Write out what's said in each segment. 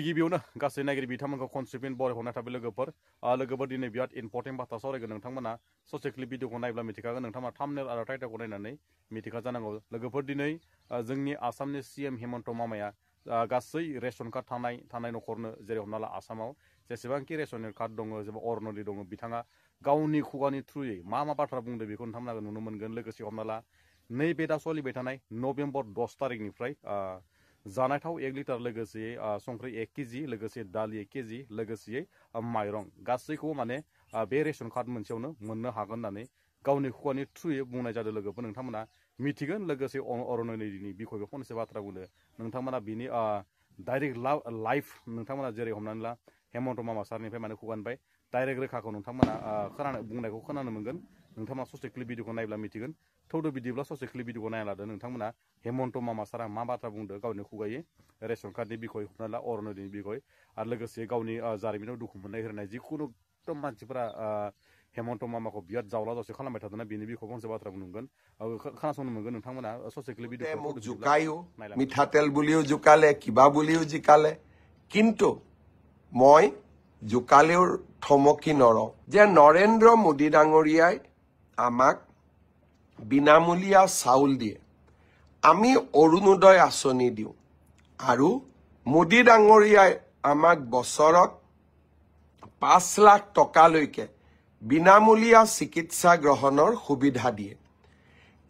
गिबियावनो गासै नागिरि बिथांमोनखौ कनसिपिन बरायहरनाय थाबाय लोगोफोर दिनै बिराद इम्पर्टेन्ट बाथ्रा सावरायगोन नोंथांमोना ससे क्लिप भिडिअखौ नायब्ला मिथिखागोन नोंथांमोना थाम्बनेल आरो टाइटेलखौ नायनानै मिथिखा जानांगौ लोगोफोर दिनै जोंनि आसामनि सीएम हेमन्त मामाया गासै रेशन कार्ड थानाय नखरनो जेरै हमना ला आसामाव जेसेबांखि रेशन कार्ड दङ जेनेबा अरुण'दय दङ बिथाङा गावनि खुगानि थ्रुयै मा बाथ्रा बुंदों बेखौ नोंथांमोना नुनो मोनगोन लोगोसे हमना ला नैबे दा सोलिबाय थानाय नभेम्बर 10 तारिखनिफ्राय जानाय थाव 1 लिटार लोगोसे संख्रि 1 केजि लोगोसे दालि 1 केजि लोगोसे माइरं गासैखौबो माने बे रेशन कार्ड मोनसेयावनो मोननो हागोन होननानै गावनि खुगानि थ्रुयै बुंनाय जादों लोगोफोर नोंथांमोना मिथिगोन लोगोसे अरुण'दयनि बिखयबो फंनैसो बाथ्रा बुंदों नोंथांमोना बिनि डाइरेक्ट लाइभ नोंथांमोना जेरै हमनानै ला हेमन्त मामा सारनिफ्राय माने खुगानिफ्राय डाइरेक्ट रोखाखौ नोंथांमोना बुंनायखौ खोनानो मोनगोन नोंथांमोना ससे क्लिप भिडिअखौ नायब्ला मिथिगोन थौदो बिदिब्ला ससे क्लिप भिडिअखौ नायना लादो नोंथांमोना हेमन्त मामा सारा मा बाथ्रा बुंदों गावनि खुगायै रेशन कार्डनि बिखय हमना ला अरुण'दयनि बिखय आरो लोगोसे गावनि जारिमिनाव दुखु मोननाय होनाय जिखुनु एकदम मानसिफोरा हेमन्त मामाखौ बिराद जावला जावसि खालामबाय थादोंना बिनि बिखय फंसे बाथ्रा बुंगोन खोनासंनो मोनगोन नोंथांमोना ससे क्लिप भिडिअखौ জোকায়ো মিঠাতেল বুলিও জোকালে কিবা বুলিও জিকালে কিন্তু মই জোকালেও থমকি নৰওঁ যে নৰেন্দ্ৰ মোদী ডাঙৰীয়াই আমাক বিনামূলীয়া চাউল দিয়ে আমি অৰুণোদয় আঁচনি দিওঁ আৰু মোদী ডাঙৰীয়াই আমাক বছৰত 5 লাখ টকালৈকে বিনামূলীয়া চিকিৎসা গ্ৰহণৰ সুবিধা দিয়ে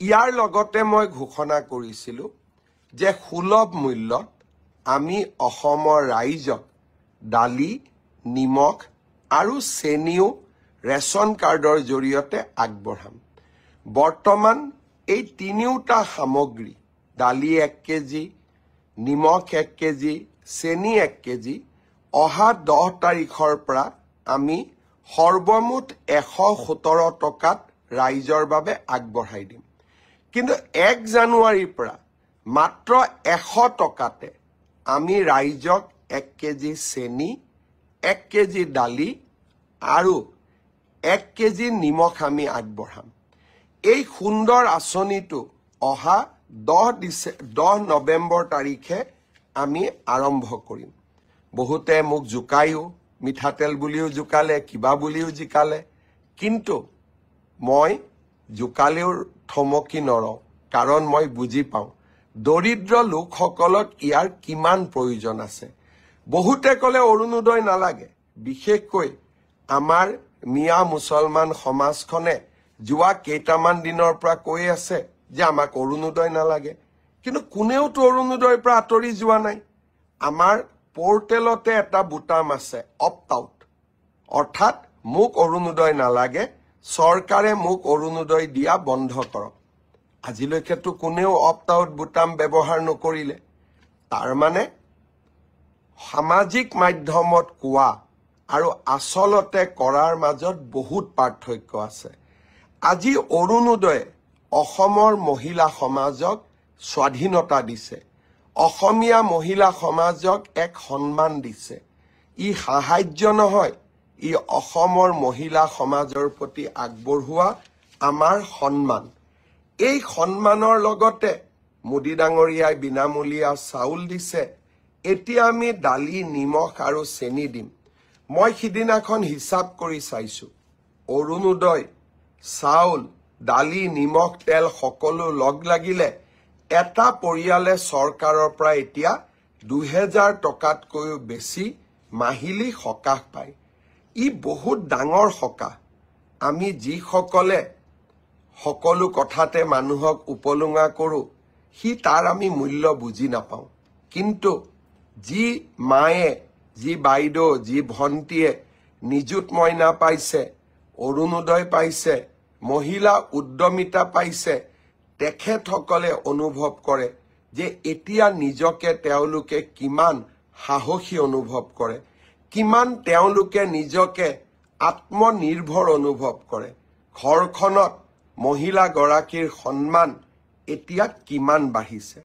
ইয়াৰ লগতে মই ঘোষণা কৰিছিলোঁ যে সুলভ মূল্যত আমি অসমৰ ৰাইজক দালি নিমখ আৰু চেনিও ৰেচন কাৰ্ডৰ জৰিয়তে আগবঢ়াম বৰ্তমান এই তিনিওটা সামগ্ৰী দালি 1 কেজি নিমখ 1 কেজি চেনি 1 কেজি অহা 10 তাৰিখৰ পৰা আমি সৰ্বমুঠ 117 টকাত ৰাইজৰ বাবে আগবঢ়াই দিম কিন্তু 1 জানুৱাৰীৰ পৰা মাত্ৰ 100 টকাতে আমি ৰাইজক 1 কেজি চেনি 1 কেজি দালি আৰু 1 কেজি নিমখ আমি আগবঢ়াম এই সুন্দৰ আঁচনিটো অহা 10 নৱেম্বৰ তাৰিখে আমি আৰম্ভ কৰিম বহুতে মোক জোকায়ো মিঠাতেল বুলিও জোকালে কিবা বুলিও জিকালে কিন্তু মই জোকালেও থমকি নৰওঁ কাৰণ মই বুজি পাওঁ দৰিদ্ৰ লোকসকলক ইয়াৰ কিমান প্ৰয়োজন আছে বহুতে ক'লে অৰুণোদয় নালাগে বিশেষকৈ আমাৰ মিয়া মুছলমান সমাজখনে যোৱা কেইটামান দিনৰ পৰা কৈ আছে যে আমাক অৰুণোদয় নালাগে কিন্তু কোনেওতো অৰুণোদয়ৰ পৰা আঁতৰি যোৱা নাই আমাৰ পোৰ্টেলতে এটা বুটাম আছে অপ্ট আউট অৰ্থাৎ মোক অৰুণোদয় নালাগে চৰকাৰে মোক অৰুণোদয় দিয়া বন্ধ কৰক আজিলৈকেতো কোনেও অপ্ট আউট বুটাম ব্যৱহাৰ নকৰিলে তাৰ মানে সামাজিক মাধ্যমত কোৱা আৰু আচলতে কৰাৰ মাজত বহুত পাৰ্থক্য আছে আজি অৰুণোদয়ে অসমৰ মহিলা সমাজক স্বাধীনতা দিছে অসমীয়া মহিলা সমাজক এক সন্মান দিছে ই সাহায্য নহয় ই অসমৰ মহিলা সমাজৰ প্ৰতি আগবঢ়োৱা আমাৰ সন্মান এই সন্মানৰ লগতে মোদী ডাঙৰীয়াই বিনামূলীয়া চাউল দিছে এতিয়া আমি দালি নিমখ আৰু চেনি দিম মই সিদিনাখন হিচাপ কৰি চাইছো অৰুণোদয় চাউল দালি নিমখ তেল সকলো লগ লাগিলে এটা পৰিয়ালে চৰকাৰৰ পৰা এতিয়া 2000 টকাতকৈও বেছি মাহিলী সকাহ পায় ই বহুত ডাঙৰ সকাহ আমি যিসকলে সকলো কথাতে মানুহক উপলুঙা কৰো হি তাৰ আমি মূল্য বুজি নাপাওঁ কিন্তু যি মায়ে যি বাইদেউ যি ভণ্টিয়ে নিযুত মইনা পাইছে অৰুণোদয় পাইছে মহিলা উদ্যমিতা পাইছে তেখেতসকলে অনুভৱ কৰে যে এতিয়া নিজকে তেওঁলোকে কিমান সাহসী অনুভৱ কৰে কিমান তেওঁলোকে নিজকে আত্মনিৰ্ভৰ অনুভৱ কৰে ঘৰখনত মহিলা গৰাকীৰ সন্মান এতিয়া কিমান বাঢ়িছে